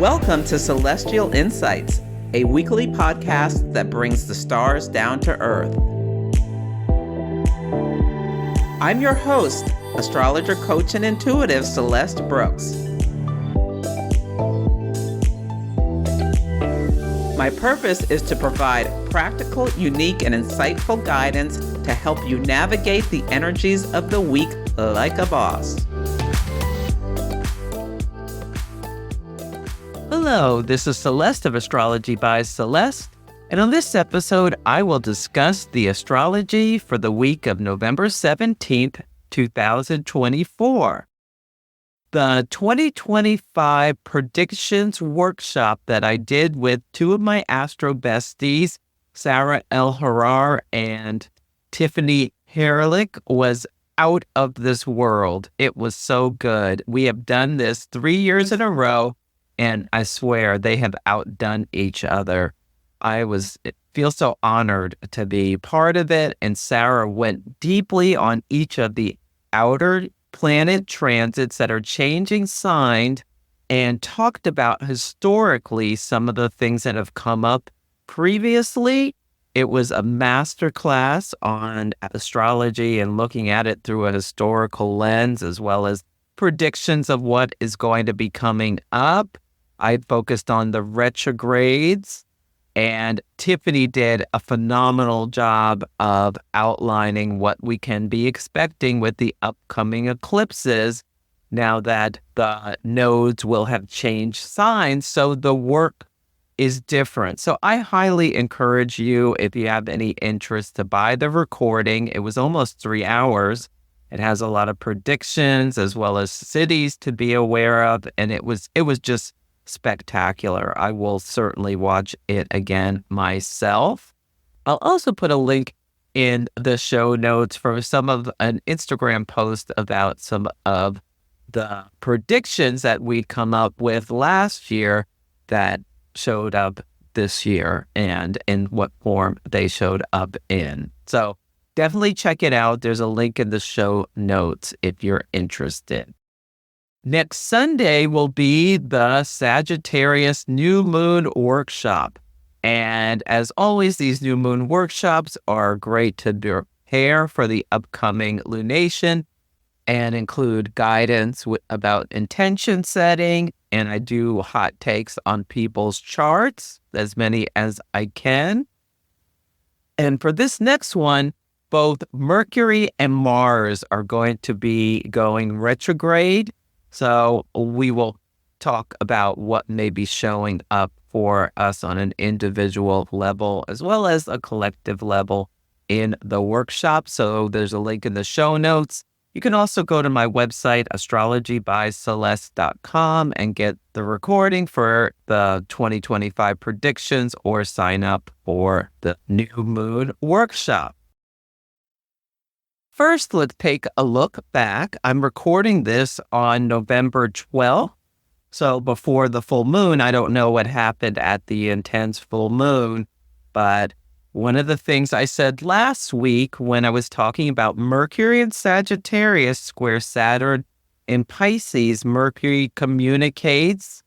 Welcome to Celestial Insights, a weekly podcast that brings the stars down to earth. I'm your host, astrologer, coach, and intuitive Celeste Brooks. My purpose is to provide practical, unique, and insightful guidance to help you navigate the energies of the week like a boss. Hello, this is Celeste of Astrology by Celeste, and on this episode, I will discuss the astrology for the week of November 17th, 2024. The 2025 Predictions Workshop that I did with two of my astro besties, Sarah L. Harar and Tiffany Harelik, was out of this world. It was so good. We have done this 3 years in a row, and I swear they have outdone each other. I feel so honored to be part of it, and Sarah went deeply on each of the outer planet transits that are changing signs and talked about historically some of the things that have come up previously. It was a masterclass on astrology and looking at it through a historical lens, as well as predictions of what is going to be coming up. I focused on the retrogrades, and Tiffany did a phenomenal job of outlining what we can be expecting with the upcoming eclipses now that the nodes will have changed signs, so the work is different. So I highly encourage you, if you have any interest, to buy the recording. It was almost 3 hours. It has a lot of predictions as well as cities to be aware of, and it was just spectacular. I will certainly watch it again myself. I'll also put a link in the show notes for an Instagram post about some of the predictions that we come up with last year that showed up this year and in what form they showed up in. So definitely check it out. There's a link in the show notes if you're interested. Next Sunday will be the Sagittarius New Moon Workshop. And as always, these new moon workshops are great to prepare for the upcoming lunation and include guidance about intention setting. And I do hot takes on people's charts, as many as I can. And for this next one, both Mercury and Mars are going to be going retrograde. So we will talk about what may be showing up for us on an individual level as well as a collective level in the workshop. So there's a link in the show notes. You can also go to my website, astrologybyceleste.com, and get the recording for the 2025 predictions or sign up for the New Moon Workshop. First, let's take a look back. I'm recording this on November 12th. So before the full moon, I don't know what happened at the intense full moon. But one of the things I said last week when I was talking about Mercury and Sagittarius square Saturn in Pisces, Mercury communicates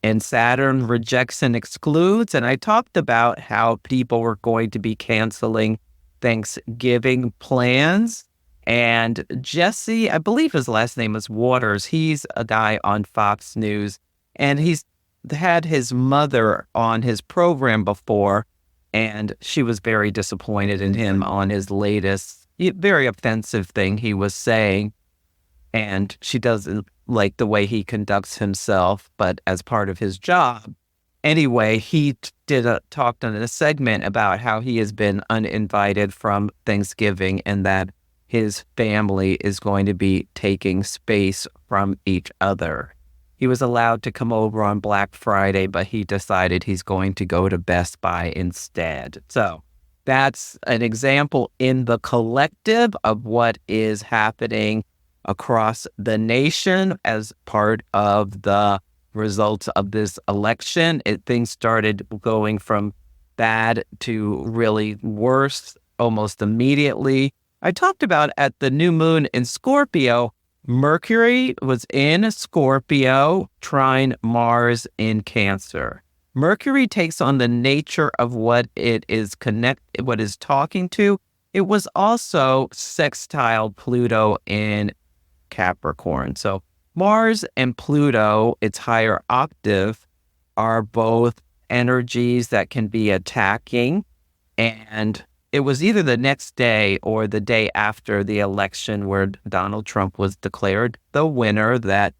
and Saturn rejects and excludes. And I talked about how people were going to be canceling Thanksgiving plans. And Jesse, I believe his last name is Waters, he's a guy on Fox News, and he's had his mother on his program before, and she was very disappointed in him on his latest, very offensive thing he was saying, and she doesn't like the way he conducts himself, but as part of his job. Anyway, he talked on a segment about how he has been uninvited from Thanksgiving and that his family is going to be taking space from each other. He was allowed to come over on Black Friday, but he decided he's going to go to Best Buy instead. So that's an example in the collective of what is happening across the nation as part of the results of this election. Things started going from bad to really worse almost immediately. I talked about at the new moon in Scorpio Mercury was in Scorpio, trine Mars in Cancer. Mercury takes on the nature of what it is what is talking to. It was also sextile Pluto in Capricorn. So Mars and Pluto, its higher octave, are both energies that can be attacking. And it was either the next day or the day after the election where Donald Trump was declared the winner that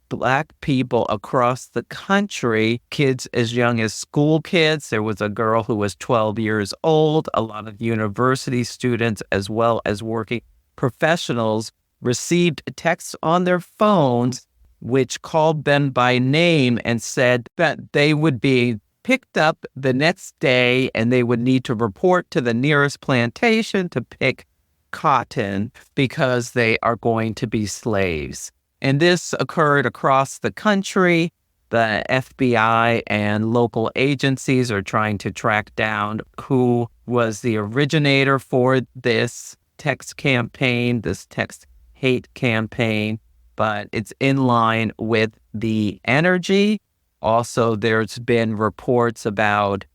Black people across the country, kids as young as school kids, there was a girl who was 12 years old, a lot of university students, as well as working professionals, received texts on their phones which called them by name and said that they would be picked up the next day and they would need to report to the nearest plantation to pick cotton because they are going to be slaves. And this occurred across the country. The FBI and local agencies are trying to track down who was the originator for this text campaign, this text hate campaign, but it's in line with the energy. Also, there's been reports about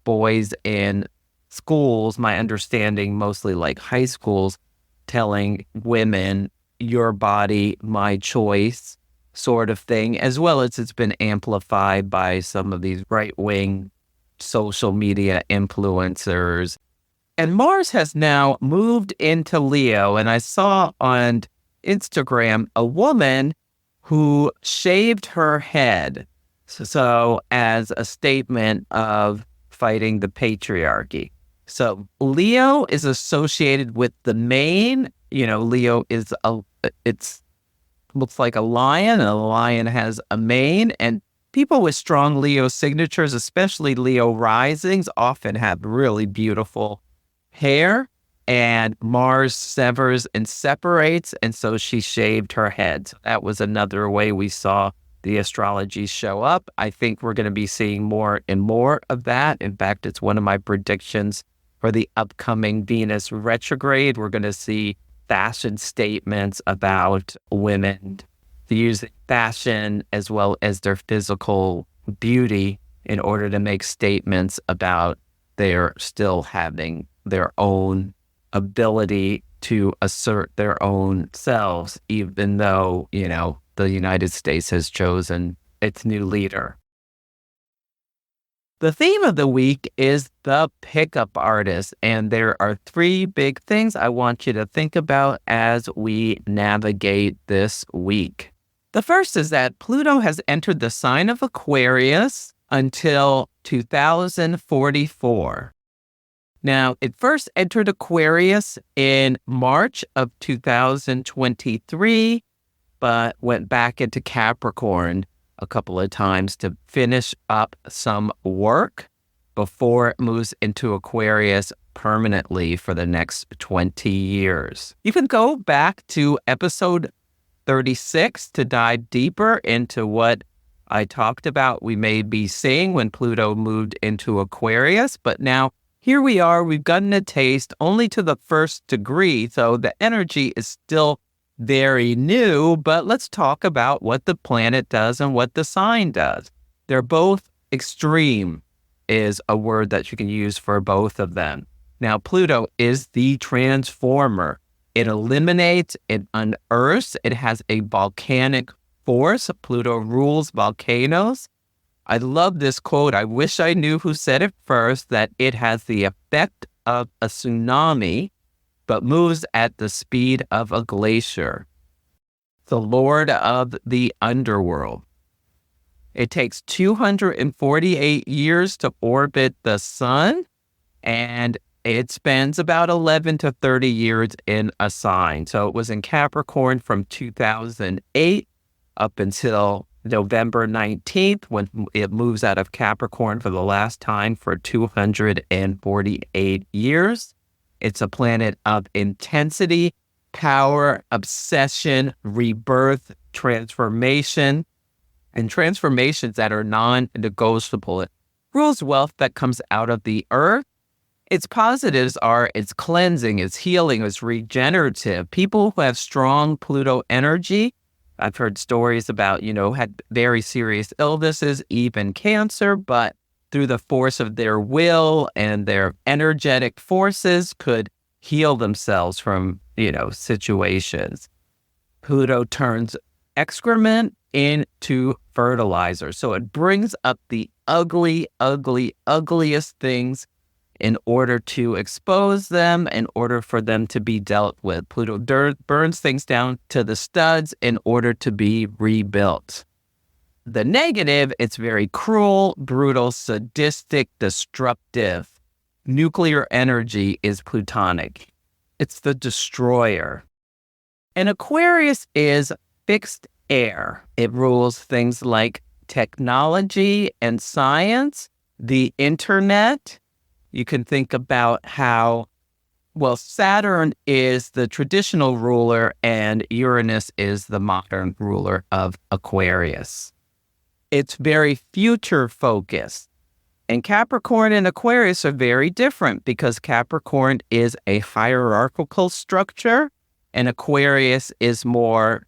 boys in schools, my understanding mostly like high schools, telling women, your body, my choice sort of thing, as well as it's been amplified by some of these right-wing social media influencers. And Mars has now moved into Leo, and I saw on Instagram a woman who shaved her head. So as a statement of fighting the patriarchy. So Leo is associated with the mane. Leo is looks like a lion, and a lion has a mane. And people with strong Leo signatures, especially Leo risings, often have really beautiful hair. And Mars severs and separates, and so she shaved her head. So that was another way we saw the astrology show up. I think we're going to be seeing more and more of that. In fact, it's one of my predictions for the upcoming Venus retrograde. We're going to see fashion statements about women using fashion as well as their physical beauty in order to make statements about their still having their own ability to assert their own selves, even though, the United States has chosen its new leader. The theme of the week is the pickup artist, and there are three big things I want you to think about as we navigate this week. The first is that Pluto has entered the sign of Aquarius until 2044. Now, it first entered Aquarius in March of 2023, but went back into Capricorn a couple of times to finish up some work before it moves into Aquarius permanently for the next 20 years. You can go back to episode 36 to dive deeper into what I talked about we may be seeing when Pluto moved into Aquarius, but now here we are, we've gotten a taste only to the first degree, so the energy is still very new, but let's talk about what the planet does and what the sign does. They're both extreme is a word that you can use for both of them. Now, Pluto is the transformer. It eliminates, it unearths, it has a volcanic force. Pluto rules volcanoes. I love this quote. I wish I knew who said it first, that it has the effect of a tsunami, but moves at the speed of a glacier. The Lord of the underworld. It takes 248 years to orbit the sun, and it spends about 11 to 30 years in a sign. So it was in Capricorn from 2008 up until November 19th, when it moves out of Capricorn for the last time for 248 years. It's a planet of intensity, power, obsession, rebirth, transformation, and transformations that are non-negotiable. It rules wealth that comes out of the earth. Its positives are it's cleansing, it's healing, it's regenerative. People who have strong Pluto energy, I've heard stories about, had very serious illnesses, even cancer, but through the force of their will and their energetic forces could heal themselves from, situations. Pluto turns excrement into fertilizer. So it brings up the ugly, ugliest things in order to expose them, in order for them to be dealt with. Pluto burns things down to the studs in order to be rebuilt. The negative, it's very cruel, brutal, sadistic, destructive. Nuclear energy is plutonic. It's the destroyer. And Aquarius is fixed air. It rules things like technology and science, the internet. You can think about how, Saturn is the traditional ruler and Uranus is the modern ruler of Aquarius. It's very future focused. And Capricorn and Aquarius are very different because Capricorn is a hierarchical structure and Aquarius is more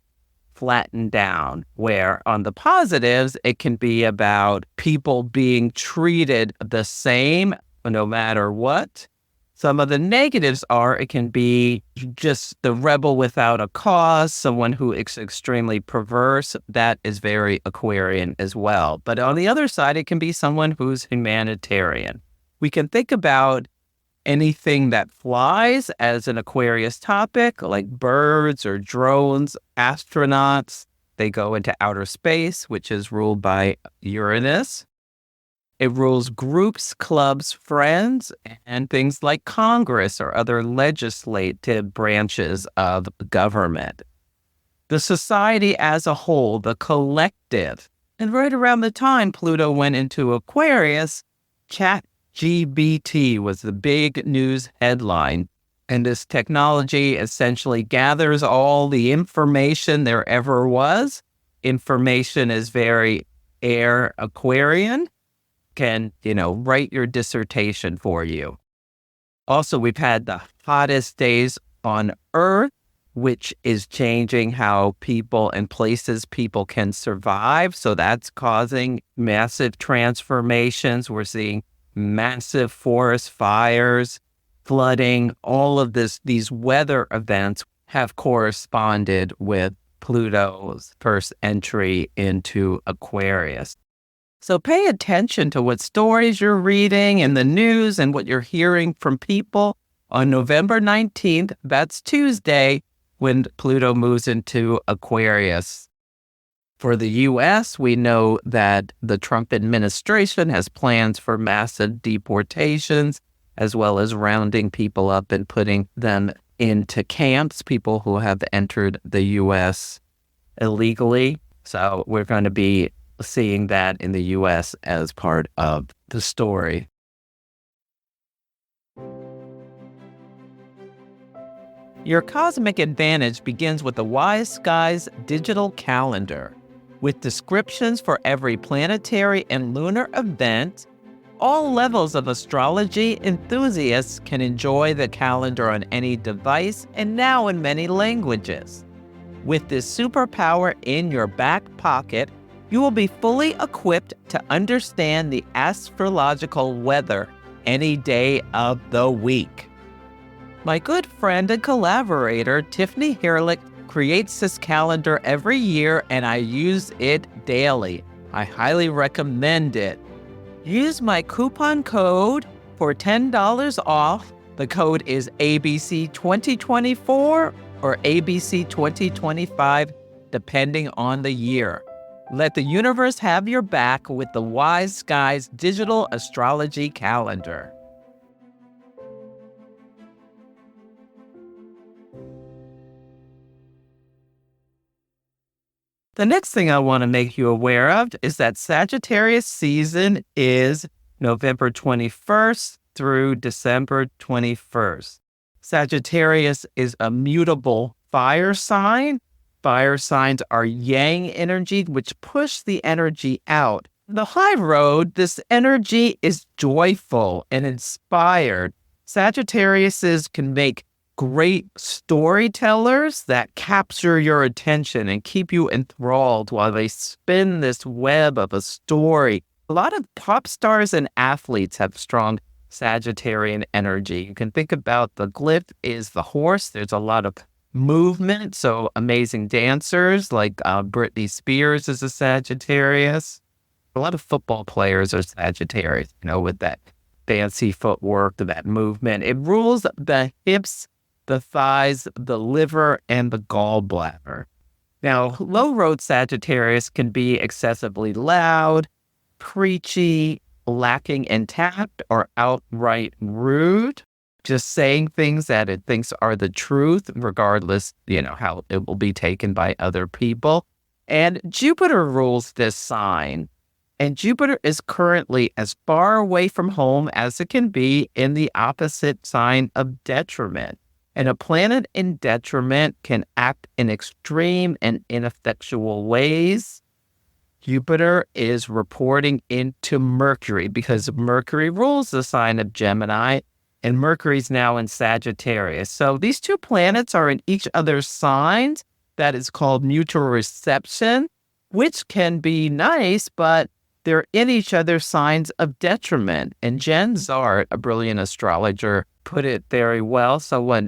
flattened down, where on the positives, it can be about people being treated the same no matter what. Some of the negatives are it can be just the rebel without a cause, someone who is extremely perverse. That is very Aquarian as well. But on the other side, it can be someone who's humanitarian. We can think about anything that flies as an Aquarius topic, like birds or drones, astronauts. They go into outer space, which is ruled by Uranus. It rules groups, clubs, friends, and things like Congress or other legislative branches of government. The society as a whole, the collective. And right around the time Pluto went into Aquarius, ChatGPT was the big news headline. And this technology essentially gathers all the information there ever was. Information is very air Aquarian. Can, write your dissertation for you. Also, we've had the hottest days on Earth, which is changing how people and places people can survive. So that's causing massive transformations. We're seeing massive forest fires, flooding. All of these weather events have corresponded with Pluto's first entry into Aquarius. So pay attention to what stories you're reading in the news and what you're hearing from people. On November 19th, that's Tuesday, when Pluto moves into Aquarius. For the U.S., we know that the Trump administration has plans for massive deportations, as well as rounding people up and putting them into camps, people who have entered the U.S. illegally. So we're going to be seeing that in the U.S. as part of the story. Your cosmic advantage begins with the Wise Skies digital calendar. With descriptions for every planetary and lunar event, all levels of astrology enthusiasts can enjoy the calendar on any device and now in many languages. With this superpower in your back pocket, you will be fully equipped to understand the astrological weather any day of the week. My good friend and collaborator, Tiffany Harelik, creates this calendar every year and I use it daily. I highly recommend it. Use my coupon code for $10 off. The code is ABC2024 or ABC2025, depending on the year. Let the universe have your back with the Wise Skies digital astrology calendar. The next thing I want to make you aware of is that Sagittarius season is November 21st through December 21st. Sagittarius is a mutable fire sign. Fire signs are yang energy, which push the energy out. The high road, this energy is joyful and inspired. Sagittariuses can make great storytellers that capture your attention and keep you enthralled while they spin this web of a story. A lot of pop stars and athletes have strong Sagittarian energy. You can think about the glyph is the horse. There's a lot of movement. So amazing dancers like Britney Spears is a Sagittarius. A lot of football players are Sagittarius, with that fancy footwork, that movement. It rules the hips, the thighs, the liver, and the gallbladder. Now, low road Sagittarius can be excessively loud, preachy, lacking in tact, or outright rude, just saying things that it thinks are the truth, regardless, how it will be taken by other people. And Jupiter rules this sign. And Jupiter is currently as far away from home as it can be in the opposite sign of detriment. And a planet in detriment can act in extreme and ineffectual ways. Jupiter is reporting into Mercury because Mercury rules the sign of Gemini, and Mercury's now in Sagittarius. So these two planets are in each other's signs. That is called mutual reception, which can be nice, but they're in each other's signs of detriment. And Jen Zart, a brilliant astrologer, put it very well.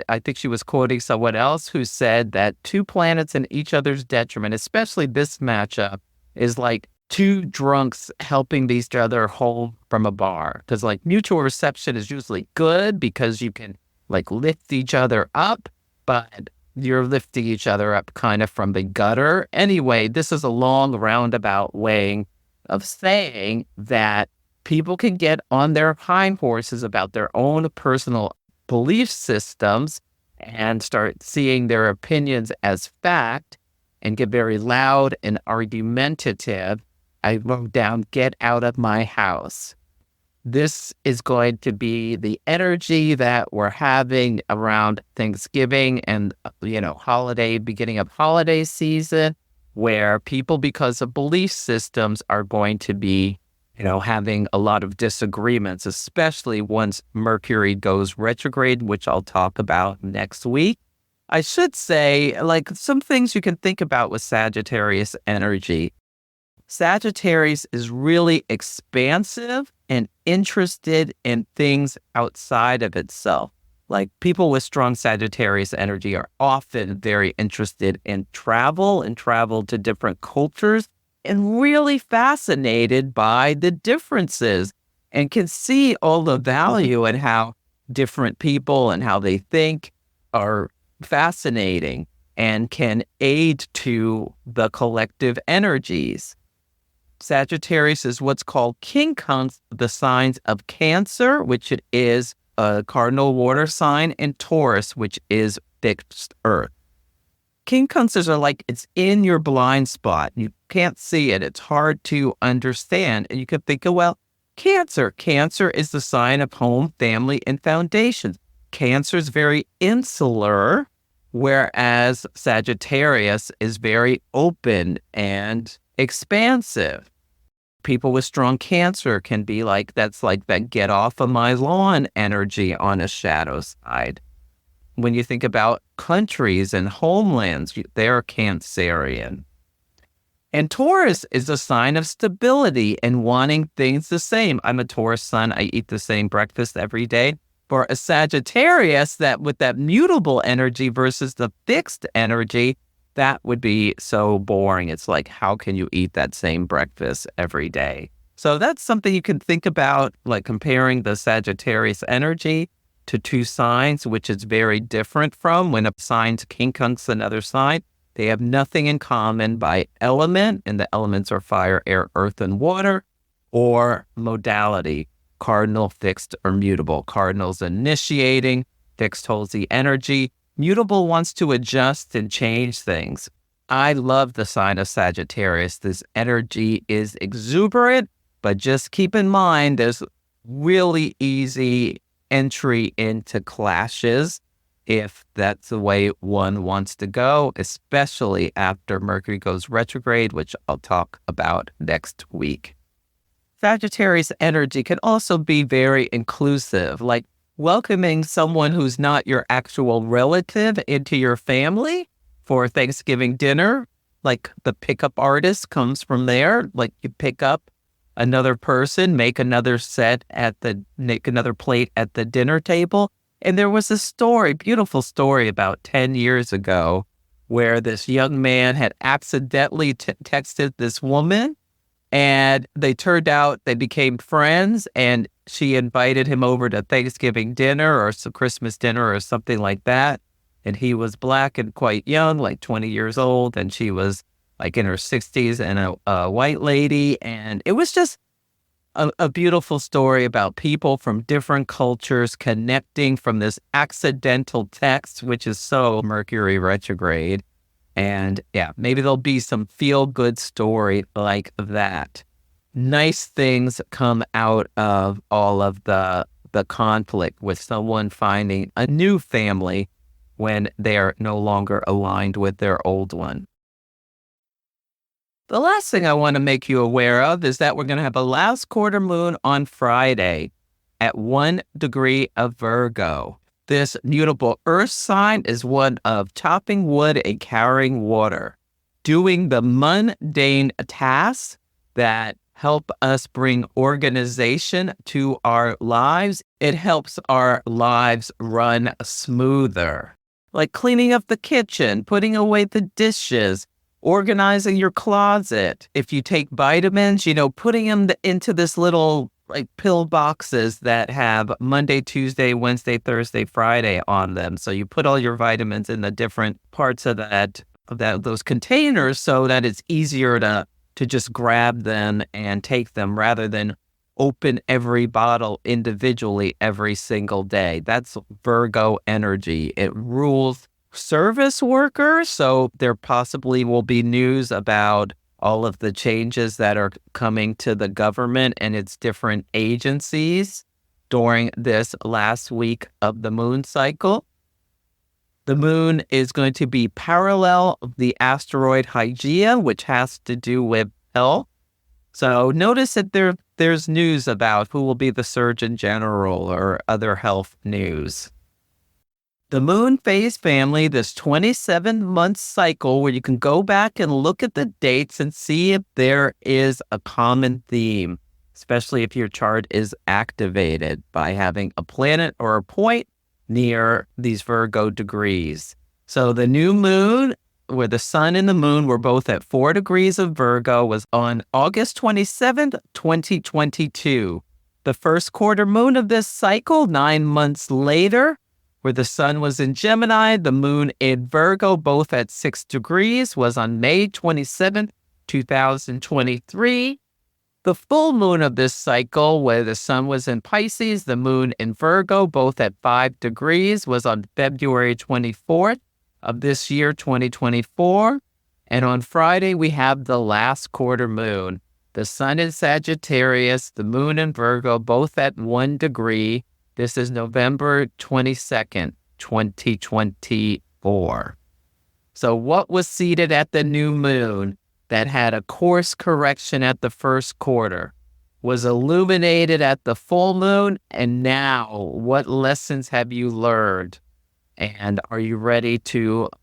I think she was quoting someone else who said that two planets in each other's detriment, especially this matchup, is like two drunks helping each other home from a bar. Because mutual reception is usually good because you can lift each other up, but you're lifting each other up kind of from the gutter. Anyway, this is a long roundabout way of saying that people can get on their hind horses about their own personal belief systems and start seeing their opinions as fact and get very loud and argumentative. I wrote down, get out of my house. This is going to be the energy that we're having around Thanksgiving and, beginning of holiday season, where people, because of belief systems, are going to be, having a lot of disagreements, especially once Mercury goes retrograde, which I'll talk about next week. I should say, some things you can think about with Sagittarius energy. Sagittarius is really expansive and interested in things outside of itself. People with strong Sagittarius energy are often very interested in travel and travel to different cultures and really fascinated by the differences and can see all the value in how different people and how they think are fascinating and can aid to the collective energies. Sagittarius is what's called quincunx, the signs of Cancer, which it is a cardinal water sign, and Taurus, which is fixed earth. Quincunxes are it's in your blind spot. You can't see it. It's hard to understand. And you could think of, Cancer. Cancer is the sign of home, family, and foundations. Cancer is very insular, whereas Sagittarius is very open and expansive. People with strong Cancer can be that's that get off of my lawn energy on a shadow side. When you think about countries and homelands, they're Cancerian. And Taurus is a sign of stability and wanting things the same. I'm a Taurus sun. I eat the same breakfast every day. For a Sagittarius, that with that mutable energy versus the fixed energy, that would be so boring. It's how can you eat that same breakfast every day? So that's something you can think about, comparing the Sagittarius energy to two signs, which is very different from when a sign's quincunx another sign. They have nothing in common by element, and the elements are fire, air, earth, and water, or modality, cardinal, fixed, or mutable. Cardinal's initiating, fixed holds the energy. Mutable wants to adjust and change things. I love the sign of Sagittarius. This energy is exuberant, but just keep in mind there's really easy entry into clashes if that's the way one wants to go, especially after Mercury goes retrograde, which I'll talk about next week. Sagittarius energy can also be very inclusive. welcoming someone who's not your actual relative into your family for Thanksgiving dinner. Like the pickup artist comes from there. Like you pick up another person, make another plate at the dinner table. And there was a story, beautiful story about 10 years ago where this young man had accidentally texted this woman, and they became friends, and she invited him over to Thanksgiving dinner or some Christmas dinner or something like that. And he was Black and quite young, like 20 years old, and she was like in her 60s and a white lady. And it was just a beautiful story about people from different cultures connecting from this accidental text, which is so Mercury retrograde. And yeah, maybe there'll be some feel-good story like that. Nice things come out of all of the conflict with someone finding a new family when they are no longer aligned with their old one. The last thing I want to make you aware of is that we're going to have a last quarter moon on Friday at 1 degree of Virgo. This mutable earth sign is one of chopping wood and carrying water, doing the mundane tasks that help us bring organization to our lives. It helps our lives run smoother, like cleaning up the kitchen, putting away the dishes, organizing your closet. If you take vitamins, putting them into this little like pill boxes that have Monday, Tuesday, Wednesday, Thursday, Friday on them. So you put all your vitamins in the different parts of those containers so that it's easier to just grab them and take them rather than open every bottle individually every single day. That's Virgo energy. It rules service workers. So there possibly will be news about all of the changes that are coming to the government and its different agencies during this last week of the moon cycle. The moon is going to be parallel the asteroid Hygeia, which has to do with health. So notice that there's news about who will be the Surgeon General or other health news. The moon phase family, this 27-month cycle where you can go back and look at the dates and see if there is a common theme, especially if your chart is activated by having a planet or a point near these Virgo degrees. So the new moon, where the sun and the moon were both at 4 degrees of Virgo, was on August 27th, 2022. The first quarter moon of this cycle, 9 months later, where the sun was in Gemini, the moon in Virgo, both at 6 degrees, was on May 27th, 2023. The full moon of this cycle, where the sun was in Pisces, the moon in Virgo, both at 5 degrees, was on February 24th of this year, 2024. And on Friday, we have the last quarter moon. The sun in Sagittarius, the moon in Virgo, both at 1 degree. This is November 22nd, 2024. So what was seated at the new moon that had a course correction at the first quarter was illuminated at the full moon? And now, what lessons have you learned? And are you ready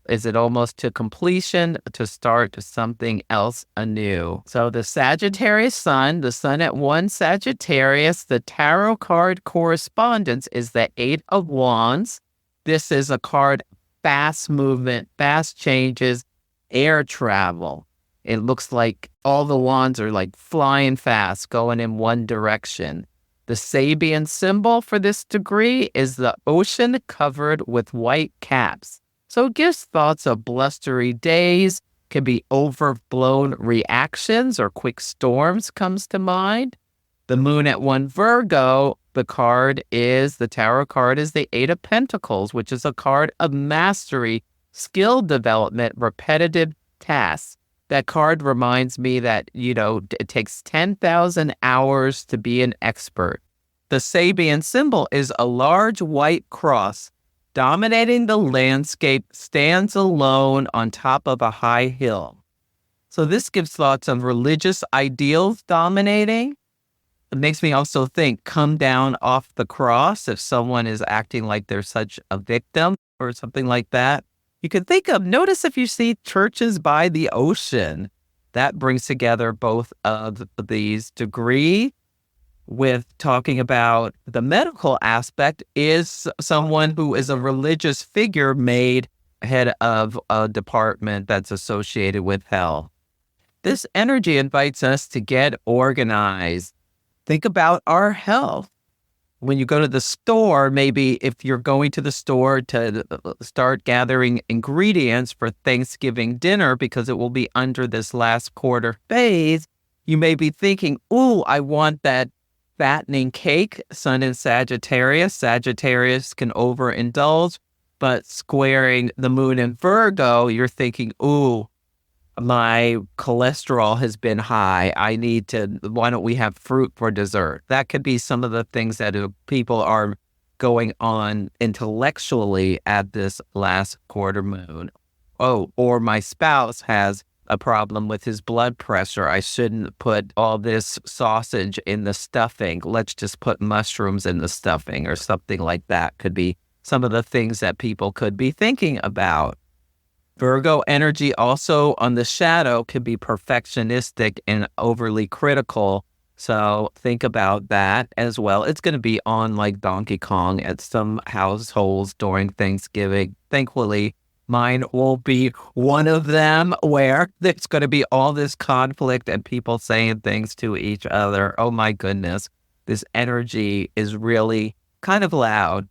is it almost to completion to start something else anew? So the Sagittarius sun, the sun at 1 Sagittarius, the tarot card correspondence is the 8 of Wands. This is a card, fast movement, fast changes, air travel. It looks like all the wands are like flying fast, going in one direction. The Sabian symbol for this degree is the ocean covered with white caps. So it gives thoughts of blustery days, can be overblown reactions or quick storms comes to mind. The moon at 1 Virgo, the tarot card is the 8 of Pentacles, which is a card of mastery, skill development, repetitive tasks. That card reminds me that, it takes 10,000 hours to be an expert. The Sabian symbol is a large white cross dominating the landscape, stands alone on top of a high hill. So this gives thoughts of religious ideals dominating. It makes me also think, come down off the cross if someone is acting like they're such a victim or something like that. You can think of, notice if you see churches by the ocean, that brings together both of these. Degree with talking about the medical aspect is someone who is a religious figure made head of a department that's associated with health. This energy invites us to get organized. Think about our health. When you go to the store, maybe if you're going to the store to start gathering ingredients for Thanksgiving dinner, because it will be under this last quarter phase, you may be thinking, ooh, I want that fattening cake. Sun in Sagittarius. Sagittarius can overindulge, but squaring the moon in Virgo, you're thinking, ooh, my cholesterol has been high. Why don't we have fruit for dessert? That could be some of the things that people are going on intellectually at this last quarter moon. Oh, or my spouse has a problem with his blood pressure. I shouldn't put all this sausage in the stuffing. Let's just put mushrooms in the stuffing or something like that. Could be some of the things that people could be thinking about. Virgo energy also on the shadow can be perfectionistic and overly critical. So think about that as well. It's going to be on like Donkey Kong at some households during Thanksgiving. Thankfully, mine won't be one of them where there's going to be all this conflict and people saying things to each other. Oh my goodness, this energy is really kind of loud.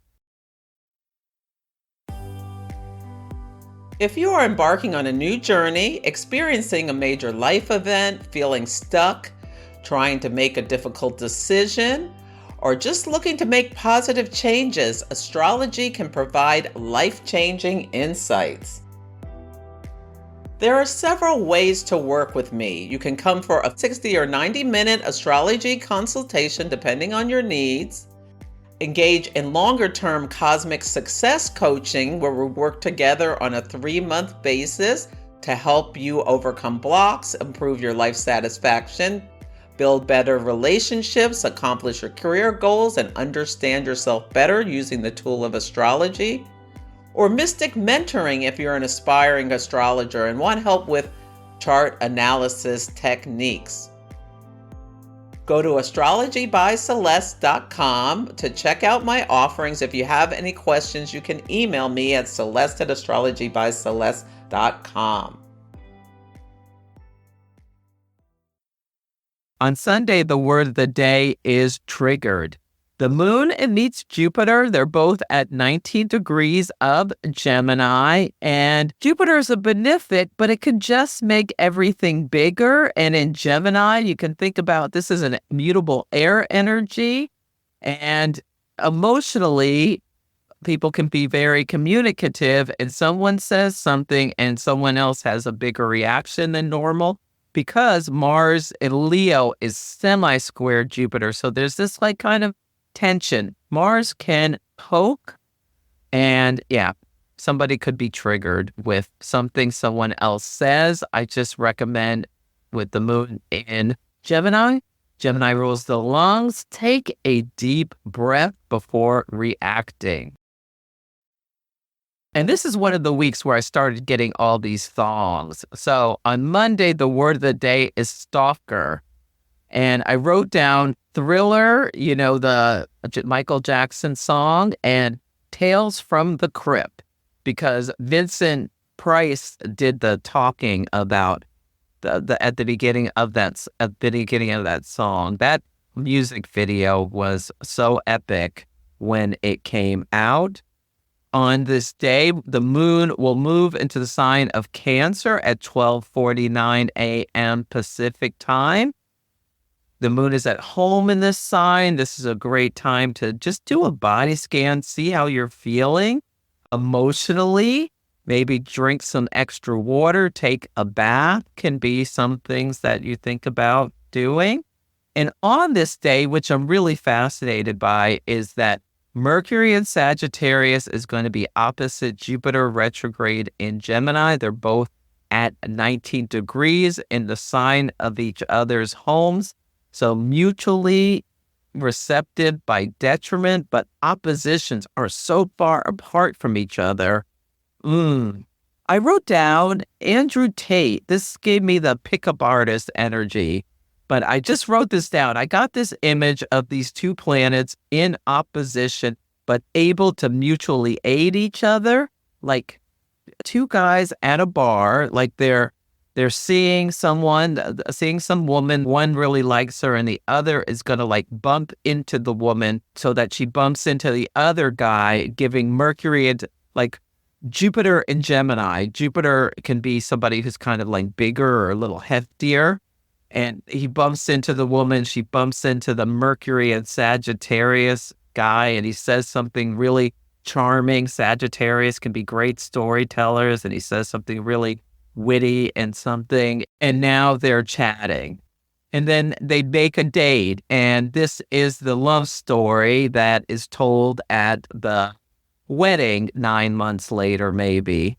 If you are embarking on a new journey, experiencing a major life event, feeling stuck, trying to make a difficult decision, or just looking to make positive changes, astrology can provide life-changing insights. There are several ways to work with me. You can come for a 60 or 90-minute astrology consultation depending on your needs. Engage in longer-term cosmic success coaching where we work together on a 3-month basis to help you overcome blocks, improve your life satisfaction, build better relationships, accomplish your career goals, and understand yourself better using the tool of astrology. Or mystic mentoring if you're an aspiring astrologer and want help with chart analysis techniques. Go to astrologybyceleste.com to check out my offerings. If you have any questions, you can email me at celeste@astrologybyceleste.com. On Sunday, the word of the day is triggered. The moon meets Jupiter. They're both at 19 degrees of Gemini. And Jupiter is a benefic, but it can just make everything bigger. And in Gemini, you can think about this as an mutable air energy. And emotionally, people can be very communicative. And someone says something and someone else has a bigger reaction than normal, because Mars in Leo is semi-square Jupiter. So there's this like kind of tension. Mars can poke, and somebody could be triggered with something someone else says. I just recommend with the moon in Gemini. Gemini rules the lungs. Take a deep breath before reacting. And this is one of the weeks where I started getting all these songs. So on Monday, the word of the day is stalker. And I wrote down Thriller, the Michael Jackson song, and Tales from the Crypt, because Vincent Price did the talking about at the beginning of that song. That music video was so epic when it came out. On this day, the moon will move into the sign of Cancer at 12:49 a.m. Pacific time. The moon is at home in this sign. This is a great time to just do a body scan, see how you're feeling emotionally. Maybe drink some extra water, take a bath can be some things that you think about doing. And on this day, which I'm really fascinated by, is that Mercury in Sagittarius is going to be opposite Jupiter retrograde in Gemini. They're both at 19 degrees in the sign of each other's homes. So mutually receptive by detriment, but oppositions are so far apart from each other. I wrote down Andrew Tate. This gave me the pickup artist energy, but I just wrote this down. I got this image of these two planets in opposition, but able to mutually aid each other, like two guys at a bar, like they're seeing someone, seeing some woman, one really likes her and the other is going to like bump into the woman so that she bumps into the other guy, giving Mercury and like Jupiter and Gemini. Jupiter can be somebody who's kind of like bigger or a little heftier, and he bumps into the woman, she bumps into the Mercury and Sagittarius guy, and he says something really charming. Sagittarius can be great storytellers, and he says something really witty and something, and now they're chatting. And then they make a date, and this is the love story that is told at the wedding 9 months later, maybe.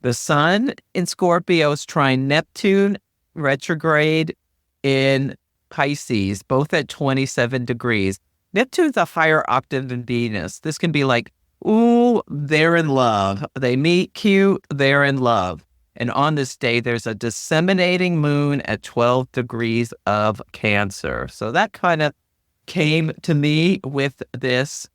The sun in Scorpio is trying Neptune retrograde in Pisces, both at 27 degrees. Neptune's a higher octave than Venus. This can be like, ooh, they're in love. They meet cute, they're in love. And on this day, there's a disseminating moon at 12 degrees of Cancer. So that kind of came to me with this.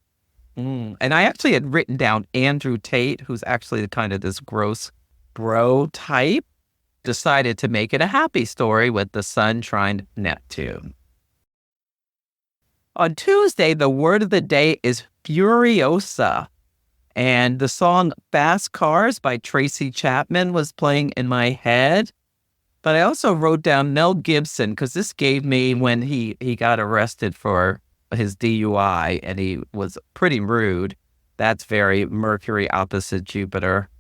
And I actually had written down Andrew Tate, who's actually the kind of this gross bro type, decided to make it a happy story with the sun trine Neptune. On Tuesday, the word of the day is Furiosa. And the song Fast Cars by Tracy Chapman was playing in my head. But I also wrote down Mel Gibson, because this gave me when he got arrested for his DUI and he was pretty rude. That's very Mercury opposite Jupiter.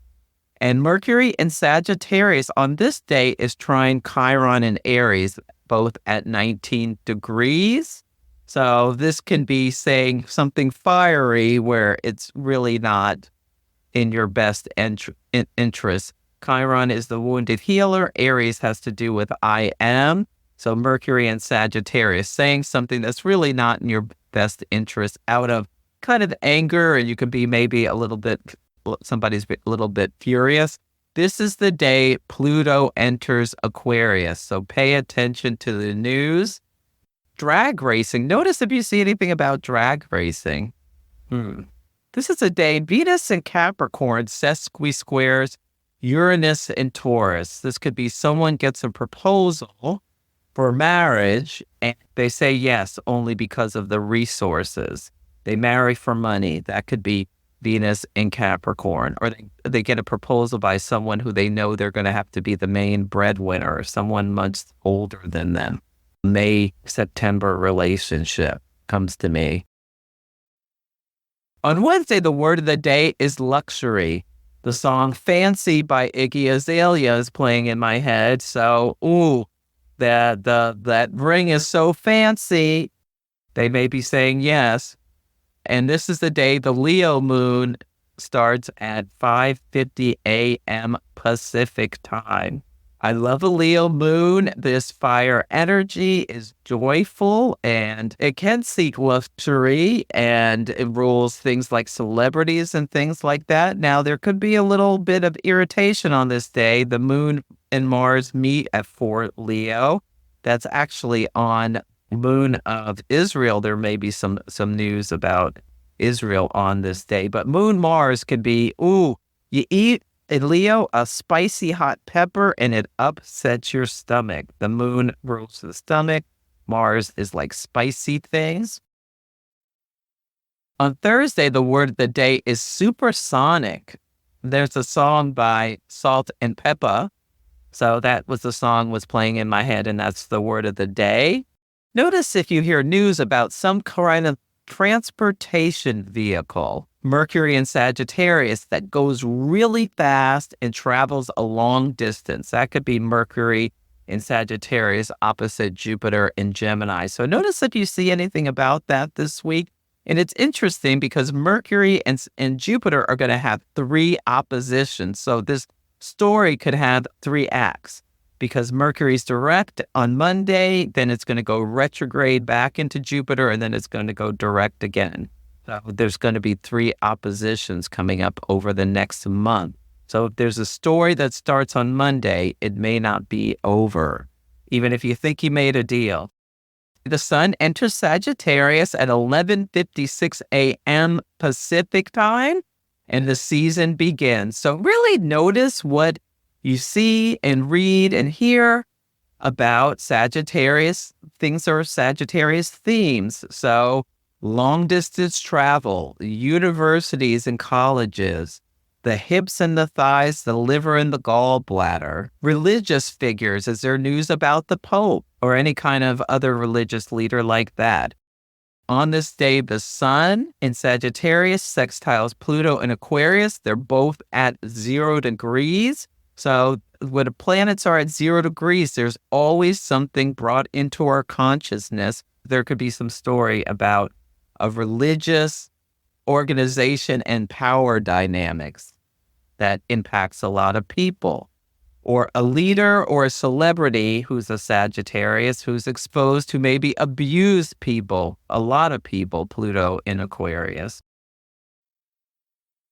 And Mercury in Sagittarius on this day is trine Chiron in Aries, both at 19 degrees. So this can be saying something fiery where it's really not in your best interest. Chiron is the wounded healer. Aries has to do with I am. So Mercury and Sagittarius saying something that's really not in your best interest out of kind of anger, and you could be maybe somebody's a little bit furious. This is the day Pluto enters Aquarius. So pay attention to the news. Drag racing. Notice if you see anything about drag racing. This is a day Venus and Capricorn sesqui-squares Uranus and Taurus. This could be someone gets a proposal for marriage and they say yes only because of the resources. They marry for money. That could be Venus in Capricorn. Or they get a proposal by someone who they know they're going to have to be the main breadwinner, or someone much older than them. May-September relationship comes to me. On Wednesday, the word of the day is luxury. The song Fancy by Iggy Azalea is playing in my head. So, that ring is so fancy. They may be saying yes. And this is the day the Leo moon starts at 5:50 a.m. Pacific time. I love a Leo moon. This fire energy is joyful and it can seek luxury, and it rules things like celebrities and things like that. Now, there could be a little bit of irritation on this day. The moon and Mars meet at 4 Leo. That's actually on moon of Israel. There may be some news about Israel on this day, but moon Mars could be, you eat in Leo, a spicy hot pepper, and it upsets your stomach. The moon rules the stomach. Mars is like spicy things. On Thursday, the word of the day is supersonic. There's a song by Salt and Pepper. So that was the song was playing in my head, and that's the word of the day. Notice if you hear news about some kind of transportation vehicle, Mercury in Sagittarius, that goes really fast and travels a long distance. That could be Mercury in Sagittarius opposite Jupiter in Gemini. So notice if you see anything about that this week. And it's interesting because Mercury and Jupiter are going to have 3 oppositions. So this story could have 3 acts. because Mercury's direct on Monday, then it's going to go retrograde back into Jupiter, and then it's going to go direct again. So there's going to be 3 oppositions coming up over the next month. So if there's a story that starts on Monday, it may not be over, even if you think you made a deal. The sun enters Sagittarius at 11:56 a.m. Pacific time, and the season begins. So really notice what you see and read and hear about Sagittarius. Things are Sagittarius themes. So long distance travel, universities and colleges, the hips and the thighs, the liver and the gallbladder, religious figures. Is there news about the Pope or any kind of other religious leader like that? On this day, the sun in Sagittarius sextiles Pluto in Aquarius. They're both at 0 degrees. So when the planets are at 0 degrees, there's always something brought into our consciousness. There could be some story about a religious organization and power dynamics that impacts a lot of people, or a leader or a celebrity who's a Sagittarius who's exposed to maybe abused people, a lot of people, Pluto in Aquarius.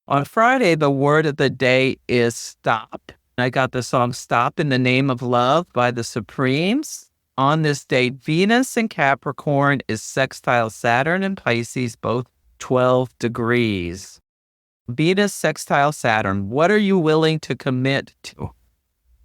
On Friday, the word of the day is stop. I got the song Stop in the Name of Love by the Supremes. On this day, Venus in Capricorn is sextile Saturn and Pisces, both 12 degrees. Venus sextile Saturn, what are you willing to commit to?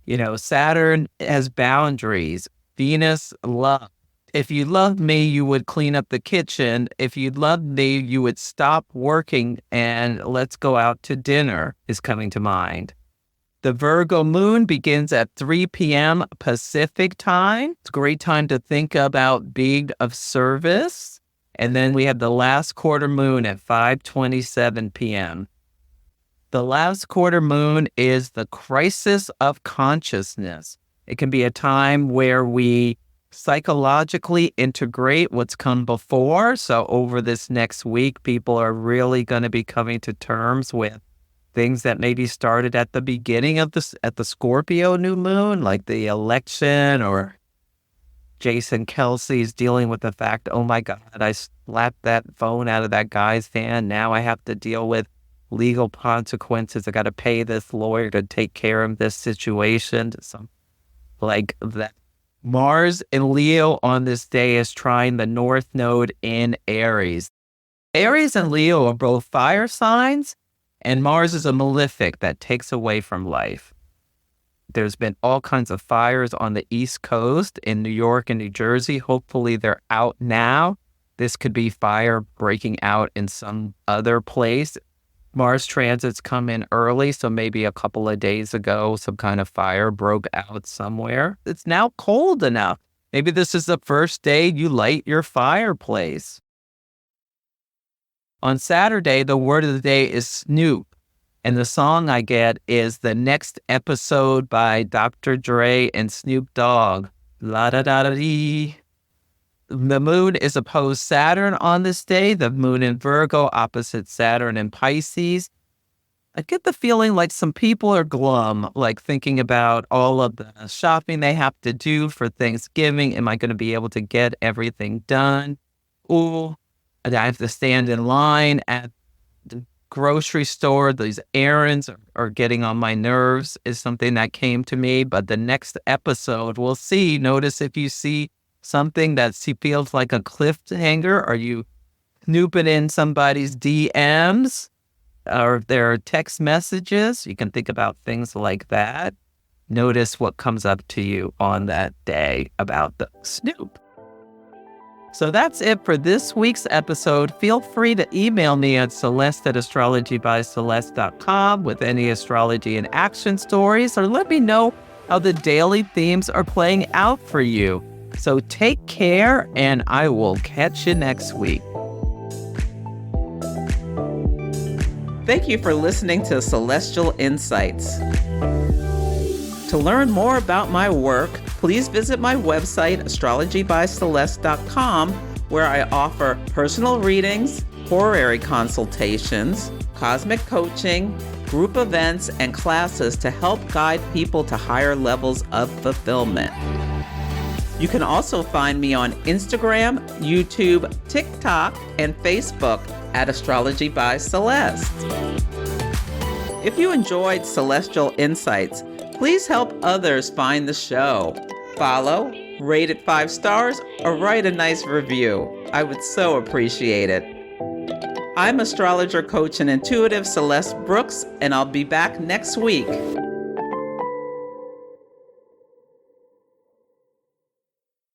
You know, Saturn has boundaries. Venus, love. If you loved me, you would clean up the kitchen. If you loved me, you would stop working and let's go out to dinner is coming to mind. The Virgo moon begins at 3 p.m. Pacific time. It's a great time to think about being of service. And then we have the last quarter moon at 5:27 p.m. The last quarter moon is the crisis of consciousness. It can be a time where we psychologically integrate what's come before. So over this next week, people are really going to be coming to terms with things that maybe started at the beginning of at the Scorpio new moon, like the election, or Jason Kelsey's dealing with the fact, oh my God, I slapped that phone out of that guy's hand. Now I have to deal with legal consequences. I got to pay this lawyer to take care of this situation. So, like that. Mars in Leo on this day is trying the North Node in Aries. Aries and Leo are both fire signs, and Mars is a malefic that takes away from life. There's been all kinds of fires on the East Coast in New York and New Jersey. Hopefully they're out now. This could be fire breaking out in some other place. Mars transits come in early, so maybe a couple of days ago, some kind of fire broke out somewhere. It's now cold enough. Maybe this is the first day you light your fireplace. On Saturday, the word of the day is SNOOP, and the song I get is The Next Episode by Dr. Dre and Snoop Dogg. La-da-da-da-dee. The moon is opposed Saturn on this day. The moon in Virgo opposite Saturn in Pisces. I get the feeling like some people are glum, like thinking about all of the shopping they have to do for Thanksgiving. Am I going to be able to get everything done? Ooh, I have to stand in line at the grocery store. These errands are getting on my nerves is something that came to me. But the next episode, we'll see. Notice if you see something that feels like a cliffhanger. Are you snooping in somebody's DMs? Or there are text messages? You can think about things like that. Notice what comes up to you on that day about the snoop. So that's it for this week's episode. Feel free to email me at celeste@astrologybyceleste.com with any astrology and action stories, or let me know how the daily themes are playing out for you. So take care, and I will catch you next week. Thank you for listening to Celestial Insights. To learn more about my work, please visit my website, astrologybyceleste.com, where I offer personal readings, horary consultations, cosmic coaching, group events, and classes to help guide people to higher levels of fulfillment. You can also find me on Instagram, YouTube, TikTok, and Facebook at Astrology by Celeste. If you enjoyed Celestial Insights, please help others find the show. Follow, rate it 5 stars, or write a nice review. I would so appreciate it. I'm astrologer, coach, and intuitive Celeste Brooks, and I'll be back next week.